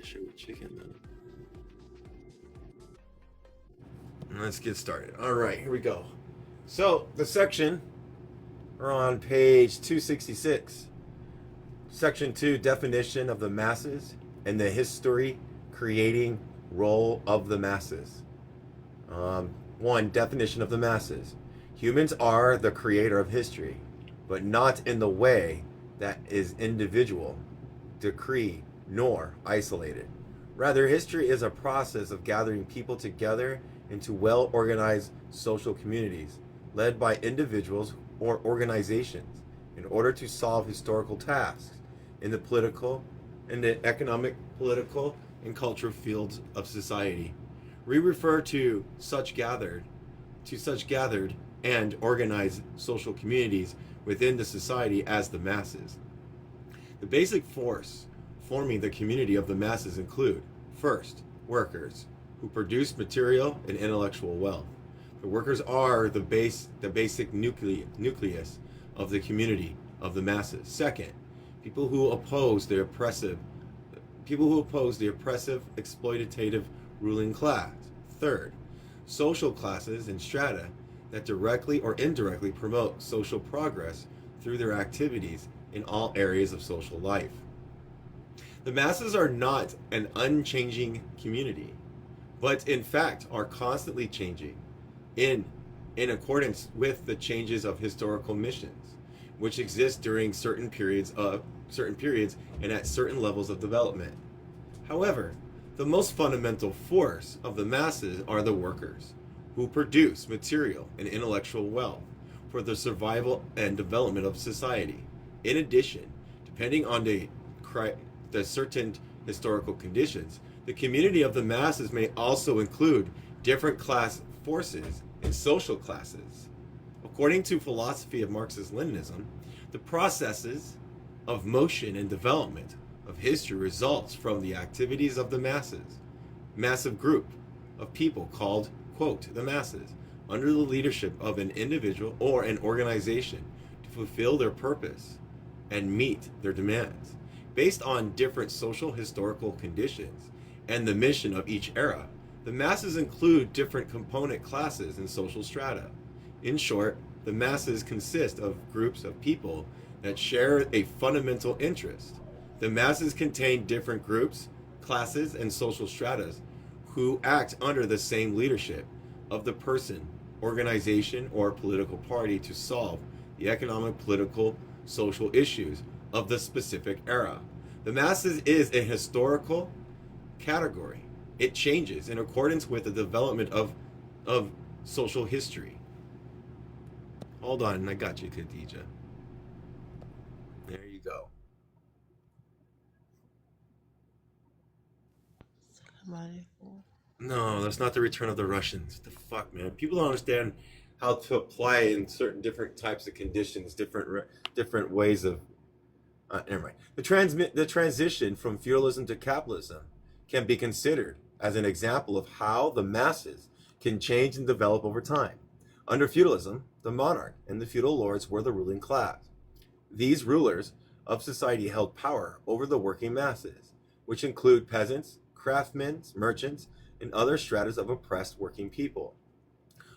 Should we chicken then? Let's get started. All right, here we go. So the section are on page 266. Section 2, definition of the masses and the history creating role of the masses. 1, definition of the masses. Humans are the creator of history, but not in the way that is individual, decree, nor isolated. Rather, history is a process of gathering people together into well-organized social communities led by individuals or organizations in order to solve historical tasks in the political, in the economic, political, and cultural fields of society. We refer to such gathered and organized social communities within the society as the masses. The basic force forming the community of the masses include, first, workers, who produce material and intellectual wealth. The workers are the basic nucleus of the community of the masses. Second, people who oppose the oppressive, exploitative ruling class. Third, social classes and strata that directly or indirectly promote social progress through their activities in all areas of social life. The masses are not an unchanging community, but in fact are constantly changing in accordance with the changes of historical missions, which exist during certain periods and at certain levels of development. However, the most fundamental force of the masses are the workers, who produce material and intellectual wealth for the survival and development of society. In addition, depending on the certain historical conditions, the community of the masses may also include different class forces and social classes. According to philosophy of Marxist-Leninism, the processes of motion and development of history results from the activities of the massive group of people called, quote, the masses, under the leadership of an individual or an organization to fulfill their purpose and meet their demands. Based on different social historical conditions and the mission of each era, the masses include different component classes and social strata. In short, the masses consist of groups of people that share a fundamental interest. The masses contain different groups, classes, and social stratas who act under the same leadership of the person, organization, or political party to solve the economic, political, social issues of the specific era. The masses is a historical category. It changes in accordance with the development of social history. Hold on, I got you, Khadija. There you go. No, that's not the Return of the Russians. The fuck, man. People don't understand how to apply in certain different types of conditions, different ways of. Never mind. The transition from feudalism to capitalism can be considered as an example of how the masses can change and develop over time. Under feudalism, the monarch and the feudal lords were the ruling class. These rulers of society held power over the working masses, which include peasants, craftsmen, merchants, and other stratas of oppressed working people.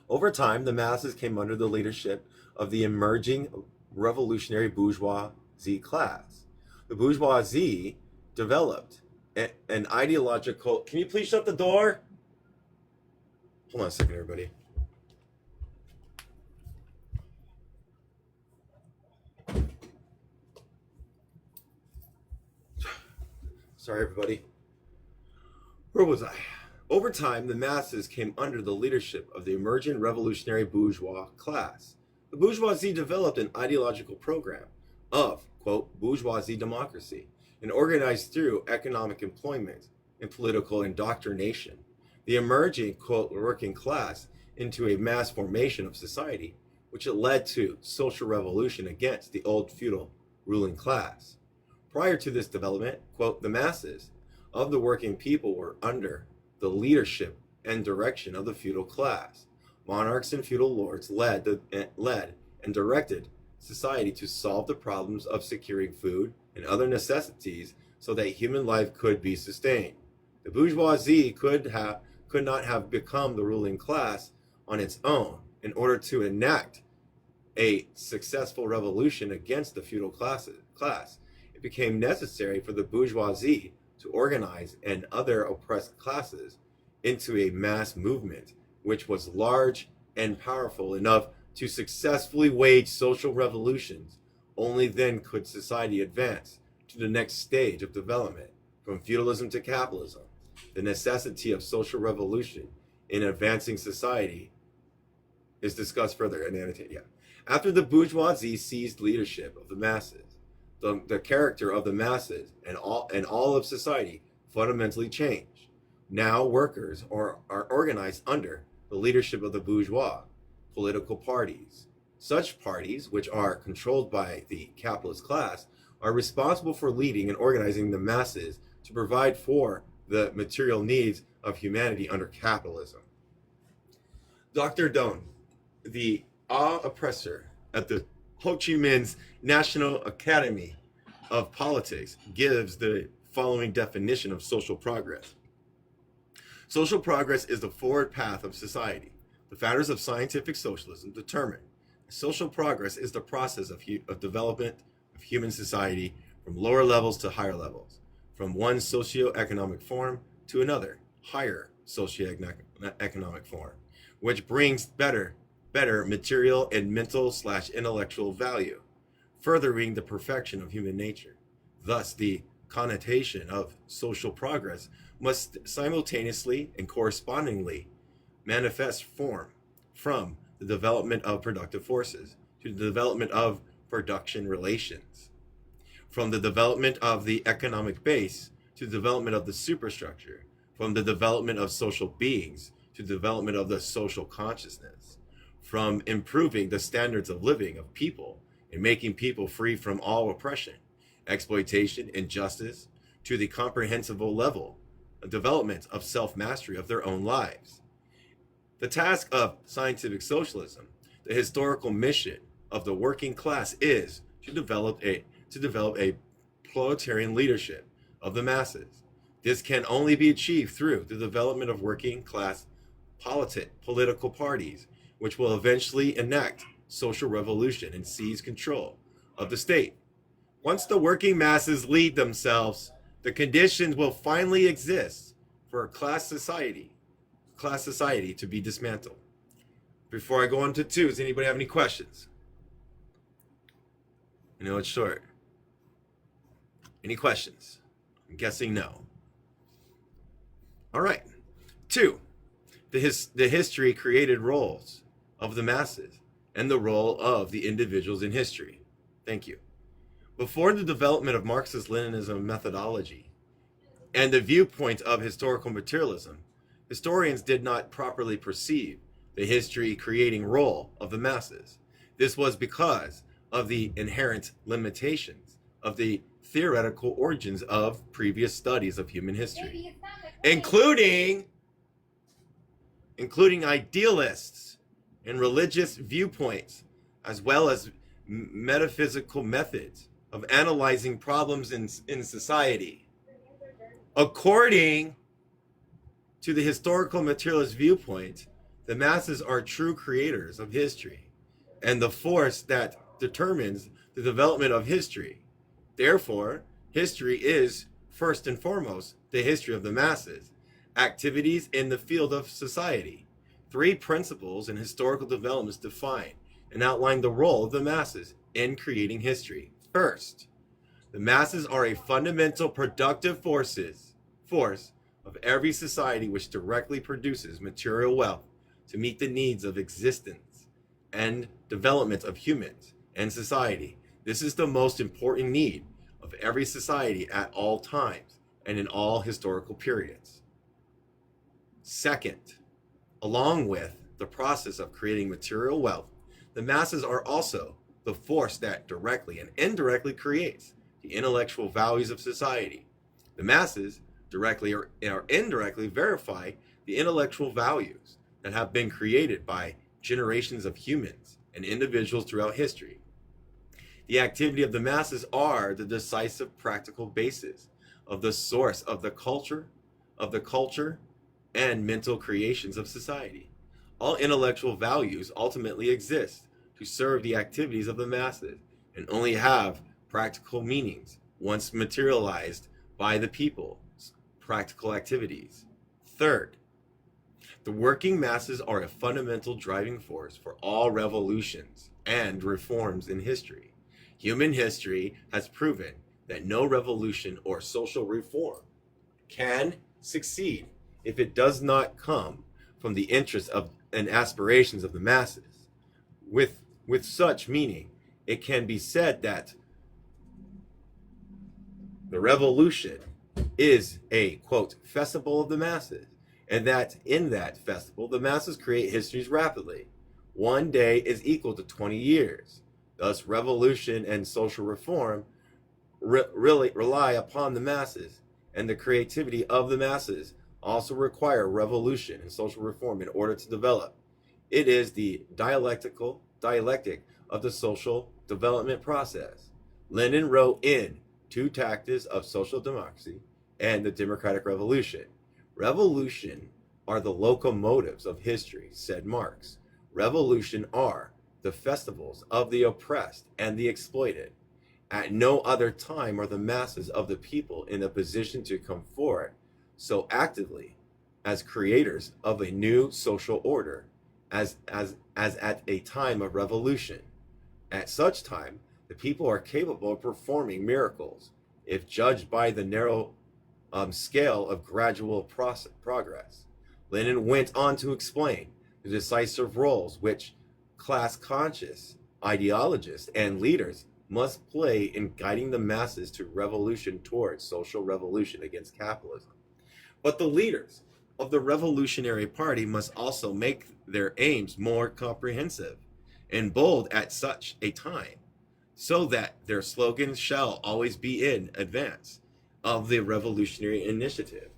Over time, the masses came under the leadership of the emerging revolutionary bourgeoisie class. The bourgeoisie developed an ideological... Can you please shut the door? Hold on a second, everybody. Sorry, everybody. Where was I? Over time, the masses came under the leadership of the emergent revolutionary bourgeois class. The bourgeoisie developed an ideological program of, quote, bourgeoisie democracy, and organized through economic employment and political indoctrination the emerging, quote, working class into a mass formation of society, which it led to social revolution against the old feudal ruling class. Prior to this development, quote, the masses of the working people were under the leadership and direction of the feudal class. Monarchs and feudal lords led and directed society to solve the problems of securing food and other necessities so that human life could be sustained. The bourgeoisie could not have become the ruling class on its own in order to enact a successful revolution against the feudal class. It became necessary for the bourgeoisie to organize and other oppressed classes into a mass movement which was large and powerful enough to successfully wage social revolutions. Only then could society advance to the next stage of development, from feudalism to capitalism. The necessity of social revolution in advancing society is discussed further and annotated. Yeah. After the bourgeoisie seized leadership of the masses, the character of the masses and all of society fundamentally changed. Now workers are organized under the leadership of the bourgeois political parties. Such parties, which are controlled by the capitalist class, are responsible for leading and organizing the masses to provide for the material needs of humanity under capitalism. Dr. Doan, the oppressor at the Ho Chi Minh's National Academy of Politics, gives the following definition of social progress. Social progress is the forward path of society. The founders of scientific socialism determined social progress is the process of development of human society from lower levels to higher levels, from one socioeconomic form to another, higher socioeconomic form, which brings better material and mental/intellectual value, furthering the perfection of human nature. Thus, the connotation of social progress must simultaneously and correspondingly manifest form from the development of productive forces to the development of production relations, from the development of the economic base to the development of the superstructure, from the development of social beings to the development of the social consciousness, from improving the standards of living of people and making people free from all oppression, exploitation, injustice, to the comprehensible level of development of self-mastery of their own lives. The task of scientific socialism, the historical mission of the working class, is to develop a proletarian leadership of the masses. This can only be achieved through the development of working class political parties, which will eventually enact social revolution and seize control of the state. Once the working masses lead themselves, the conditions will finally exist for a class society to be dismantled. Before I go on to 2, does anybody have any questions? I know it's short. Any questions? I'm guessing no. All right. 2, the history created roles of the masses and the role of the individuals in history. Thank you. Before the development of Marxist-Leninism methodology and the viewpoint of historical materialism, historians did not properly perceive the history-creating role of the masses. This was because of the inherent limitations of the theoretical origins of previous studies of human history, including idealists and religious viewpoints, as well as metaphysical methods of analyzing problems in society. According to the historical materialist viewpoint, the masses are true creators of history and the force that determines the development of history. Therefore, history is, first and foremost, the history of the masses, activities in the field of society. 3 principles in historical developments define and outline the role of the masses in creating history. First, the masses are a fundamental productive force of every society which directly produces material wealth to meet the needs of existence and development of humans and society. This is the most important need of every society at all times and in all historical periods. Second, along with the process of creating material wealth, the masses are also the force that directly and indirectly creates the intellectual values of society. The masses directly or indirectly verify the intellectual values that have been created by generations of humans and individuals throughout history. The activity of the masses are the decisive practical basis of the source of the culture of the culture and mental creations of society. All intellectual values ultimately exist to serve the activities of the masses and only have practical meanings once materialized by the people's practical activities. Third, the working masses are a fundamental driving force for all revolutions and reforms in history. Human history has proven that no revolution or social reform can succeed if it does not come from the interests of and aspirations of the masses. With such meaning, it can be said that the revolution is a quote festival of the masses, and that in that festival the masses create histories rapidly. One day is equal to 20 years. Thus, revolution and social reform really rely upon the masses, and the creativity of the masses also require revolution and social reform in order to develop. It is the dialectic of the social development process. Lenin wrote in Two Tactics of Social Democracy and the Democratic Revolution. Revolution are the locomotives of history, said Marx. Revolution are the festivals of the oppressed and the exploited. At no other time are the masses of the people in a position to come forward so actively as creators of a new social order as at a time of revolution. At such time, the people are capable of performing miracles if judged by the narrow scale of gradual progress. Lenin went on to explain the decisive roles which class-conscious ideologists and leaders must play in guiding the masses to revolution towards social revolution against capitalism. But the leaders of the Revolutionary Party must also make their aims more comprehensive and bold at such a time, so that their slogans shall always be in advance of the revolutionary initiative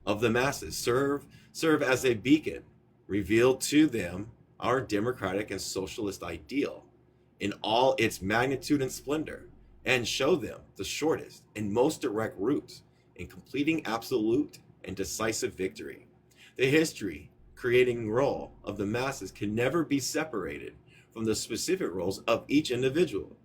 of the masses, serve as a beacon, reveal to them our democratic and socialist ideal in all its magnitude and splendor, and show them the shortest and most direct routes in completing absolute and decisive victory. The history creating role of the masses can never be separated from the specific roles of each individual,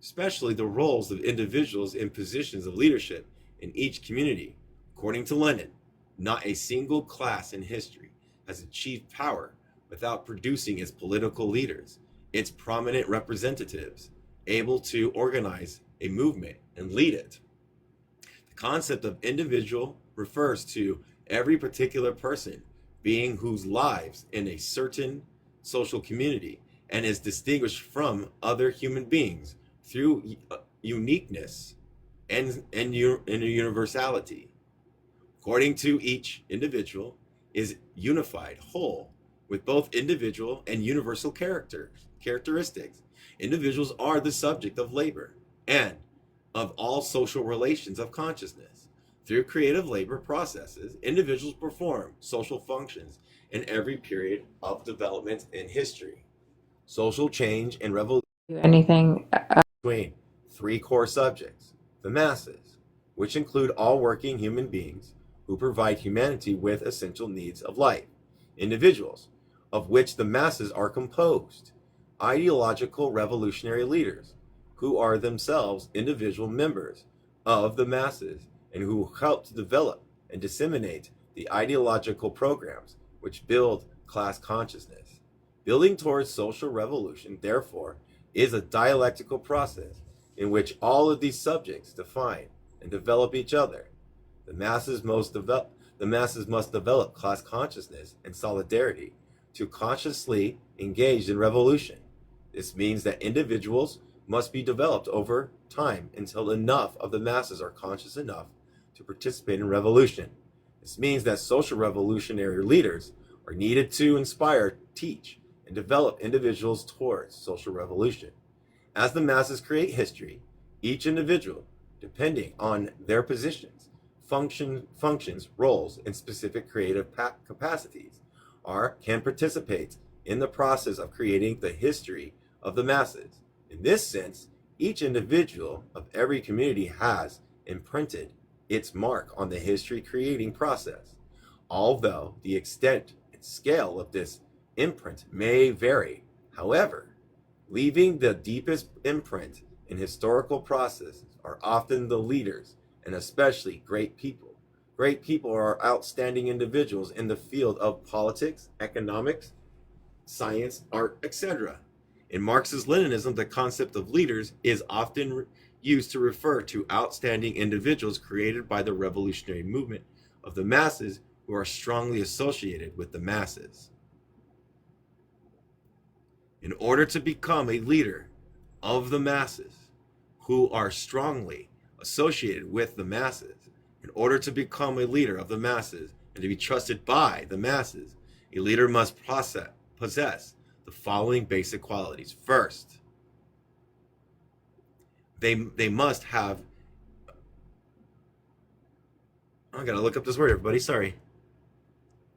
especially the roles of individuals in positions of leadership in each community. According to Lenin, not a single class in history has achieved power without producing its political leaders, its prominent representatives, able to organize a movement and lead it. The concept of individual refers to every particular person being whose lives in a certain social community and is distinguished from other human beings through uniqueness and a universality. According to each individual is unified whole with both individual and universal characteristics. Individuals are the subject of labor and of all social relations of consciousness. Through creative labor processes, individuals perform social functions in every period of development in history. Social change and revolution anything. between three core subjects: the masses, which include all working human beings who provide humanity with essential needs of life; individuals, of which the masses are composed; ideological revolutionary leaders, who are themselves individual members of the masses and who help to develop and disseminate the ideological programs which build class consciousness. Building towards social revolution, therefore, is a dialectical process in which all of these subjects define and develop each other. The masses must develop class consciousness and solidarity to consciously engage in revolution. This means that individuals must be developed over time until enough of the masses are conscious enough to participate in revolution. This means that social revolutionary leaders are needed to inspire, teach, and develop individuals towards social revolution. As the masses create history, each individual, depending on their positions, functions, roles, and specific creative capacities, can participate in the process of creating the history of the masses. In this sense, each individual of every community has imprinted its mark on the history creating process. Although the extent and scale of this imprint may vary, however, leaving the deepest imprint in historical processes are often the leaders, and especially great people. Great people are outstanding individuals in the field of politics, economics, science, art, etc. In Marxist Leninism, the concept of leaders is often used to refer to outstanding individuals created by the revolutionary movement of the masses who are strongly associated with the masses. In order to become a leader of the masses who are strongly associated with the masses, in order to become a leader of the masses and to be trusted by the masses, a leader must possess the following basic qualities. First, they must have. I gotta look up this word, everybody. Sorry,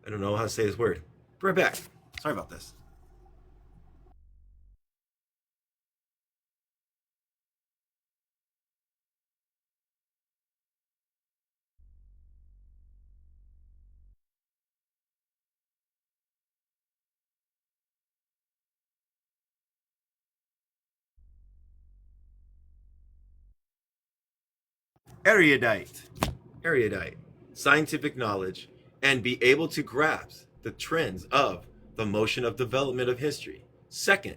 I don't know how to say this word. Be right back. Sorry about this. Erudite, erudite, scientific knowledge, and be able to grasp the trends of the motion of development of history. Second,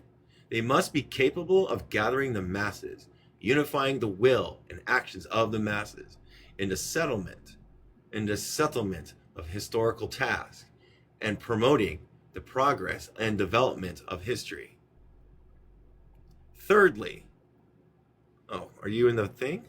they must be capable of gathering the masses, unifying the will and actions of the masses in the settlement of historical tasks, and promoting the progress and development of history. Thirdly, oh, are you in the thing?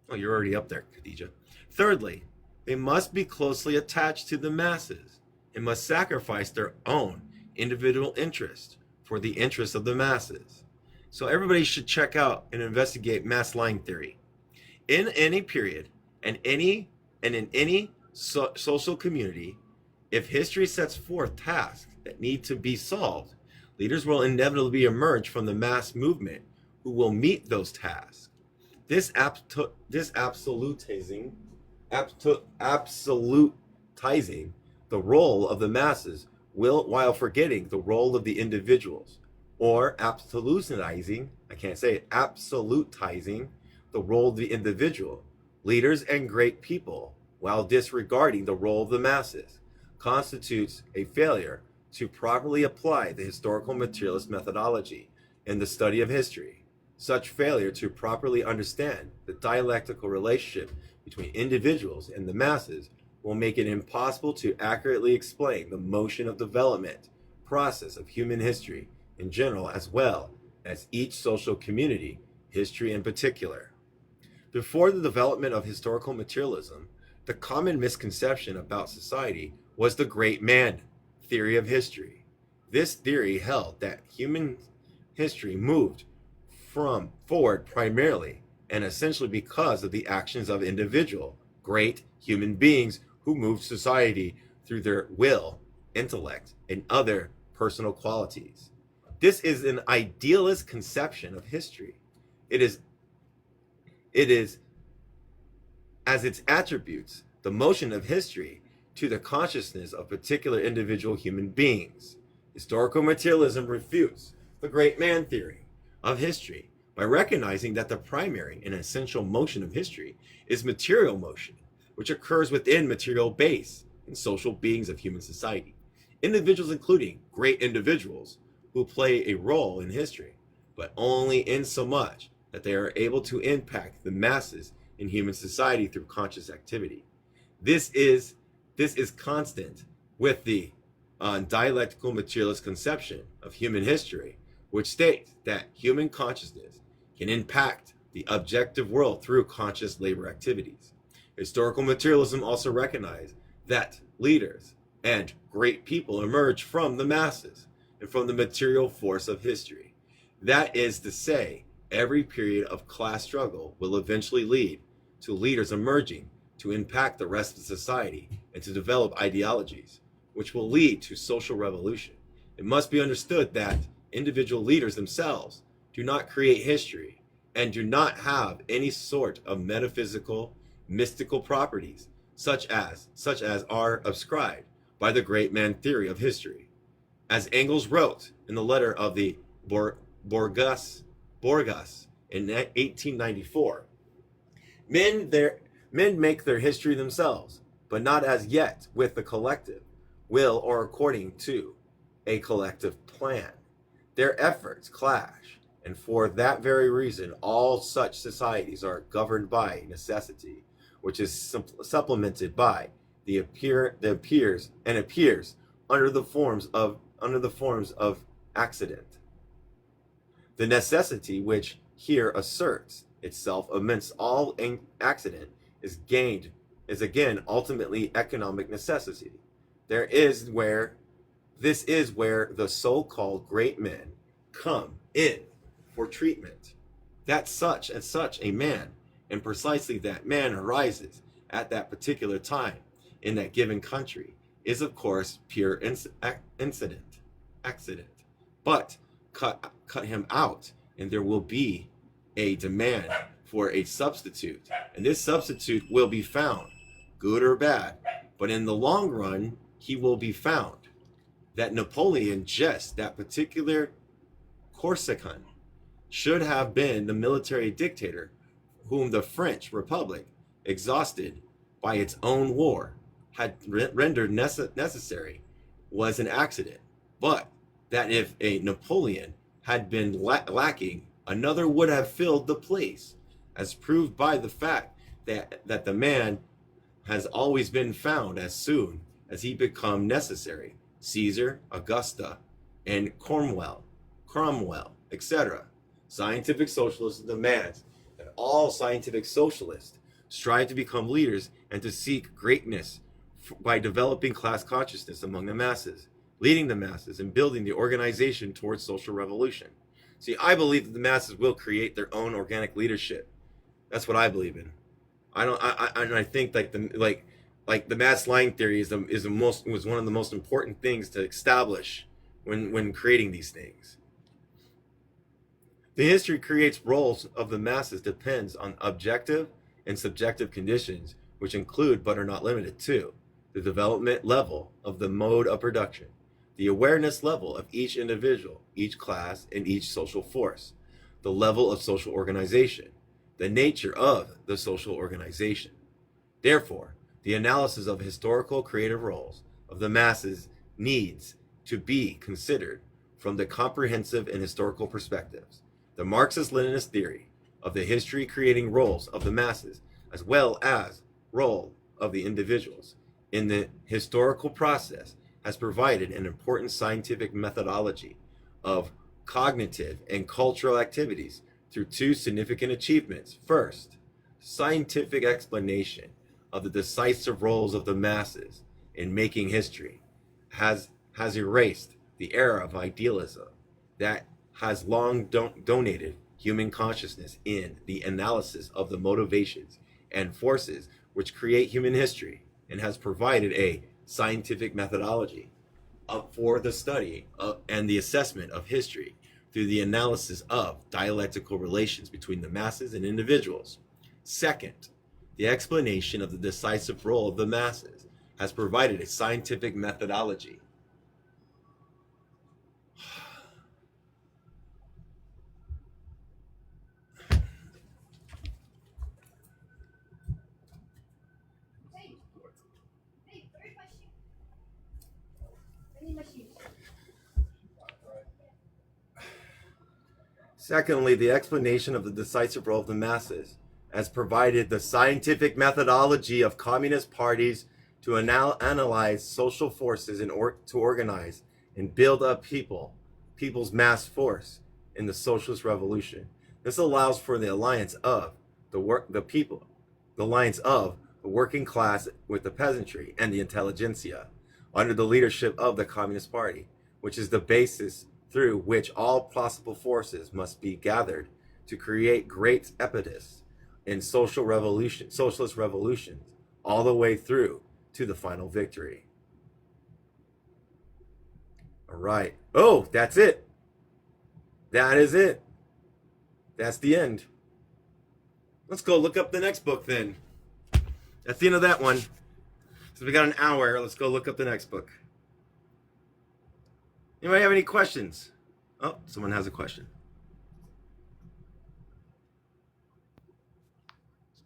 Oh, you're already up there, Khadija. Thirdly, they must be closely attached to the masses and must sacrifice their own individual interest for the interest of the masses. So everybody should check out and investigate mass line theory. In any period and in any social community, if history sets forth tasks that need to be solved, leaders will inevitably emerge from the mass movement who will meet those tasks. This absolutizing the role of the masses will while forgetting the role of the individuals, or absolutizing, I can't say it, absolutizing the role of the individual, leaders and great people, while disregarding the role of the masses, constitutes a failure to properly apply the historical materialist methodology in the study of history. Such failure to properly understand the dialectical relationship between individuals and the masses will make it impossible to accurately explain the motion of development process of human history in general, as well as each social community history in particular. Before the development of historical materialism, the common misconception about society was the great man theory of history. This theory held that human history moved from forward primarily and essentially because of the actions of individual great human beings who moved society through their will, intellect, and other personal qualities. This is an idealist conception of history. It is as its attributes the motion of history to the consciousness of particular individual human beings. Historical materialism refutes the great man theory of history by recognizing that the primary and essential motion of history is material motion, which occurs within material base and social beings of human society. Individuals, including great individuals, who play a role in history, but only in so much that they are able to impact the masses in human society through conscious activity. This is constant with the dialectical materialist conception of human history, which states that human consciousness can impact the objective world through conscious labor activities. Historical materialism also recognizes that leaders and great people emerge from the masses and from the material force of history. That is to say, every period of class struggle will eventually lead to leaders emerging to impact the rest of society and to develop ideologies, which will lead to social revolution. It must be understood that individual leaders themselves do not create history. and do not have any sort of metaphysical, mystical properties, such as are ascribed by the great man theory of history. As Engels wrote in the letter of the Borgas in 1894, men their men make their history themselves, but not as yet with the collective will or according to a collective plan. Their efforts clash, and for that very reason, all such societies are governed by necessity, which is supplemented by the appears under the forms of accident. The necessity which here asserts itself amidst all accident is again ultimately economic necessity. There is where This is where the so-called great men come in for treatment. That such and such a man, and precisely that man arises at that particular time in that given country, is of course pure accident. But cut him out, and there will be a demand for a substitute, and this substitute will be found, good or bad. But in the long run, he will be found. That Napoleon, just that particular Corsican, should have been the military dictator whom the French Republic, exhausted by its own war, had rendered necessary, was an accident. But that if a Napoleon had been lacking, another would have filled the place, as proved by the fact that the man has always been found as soon as he become necessary. Caesar, Augusta, and Cromwell, etc. Scientific socialism demands that all scientific socialists strive to become leaders and to seek greatness by developing class consciousness among the masses, leading the masses, and building the organization towards social revolution. See, I believe that the masses will create their own organic leadership. That's what I believe in. I think the mass lying theory was one of the most important things to establish when creating these things. The history creates roles of the masses depends on objective and subjective conditions, which include but are not limited to the development level of the mode of production, the awareness level of each individual, each class, and each social force, the level of social organization, the nature of the social organization. Therefore, the analysis of historical creative roles of the masses needs to be considered from the comprehensive and historical perspectives. The Marxist-Leninist theory of the history creating roles of the masses, as well as role of the individuals in the historical process, has provided an important scientific methodology of cognitive and cultural activities through two significant achievements. First, scientific explanation of the decisive roles of the masses in making history has erased the era of idealism that has long donated human consciousness in the analysis of the motivations and forces which create human history, and has provided a scientific methodology for the study and the assessment of history through the analysis of dialectical relations between the masses and individuals. Second, the explanation of the decisive role of the masses has provided a scientific methodology Secondly, the explanation of the decisive role of the masses has provided the scientific methodology of communist parties to analyze social forces to organize and build up people's mass force in the socialist revolution. This allows for the alliance of the people, the alliance of the working class with the peasantry and the intelligentsia under the leadership of the Communist Party, which is the basis through which all possible forces must be gathered to create great impetus in socialist revolutions, all the way through to the final victory. All right. Oh, that's it. That is it. That's the end. let's go look up the next book then. That's the end of that one. So we got an hour. Let's go look up the next book. Anybody have any questions? Oh, someone has a question.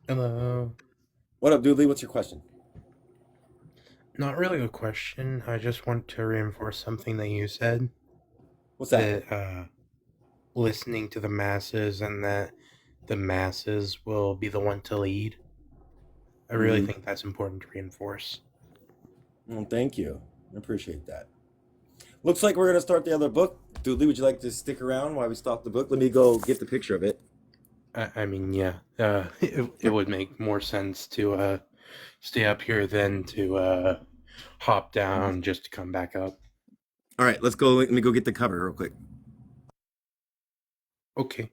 Hello. What up, Doodley? What's your question? Not really a question. I just want to reinforce something that you said What's that? that listening to the masses and that the masses will be the one to lead. I really Mm-hmm. think that's important to reinforce. Well, thank you. I appreciate that. Looks like we're going to start the other book. Doodley, would you like to stick around while we stop the book? Let me go get the picture of it. I mean, yeah, it would make more sense to stay up here than to hop down just to come back up. All right, let's go. Let me go get the cover real quick. Okay.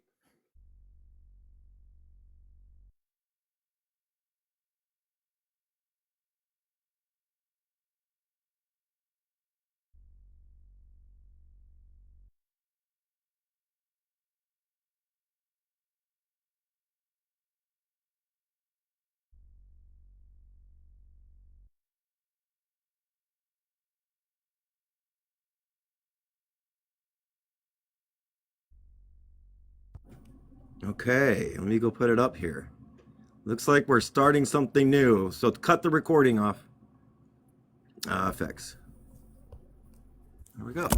Okay, let me go put it up here. Looks like we're starting something new. So cut the recording off. Effects. There we go.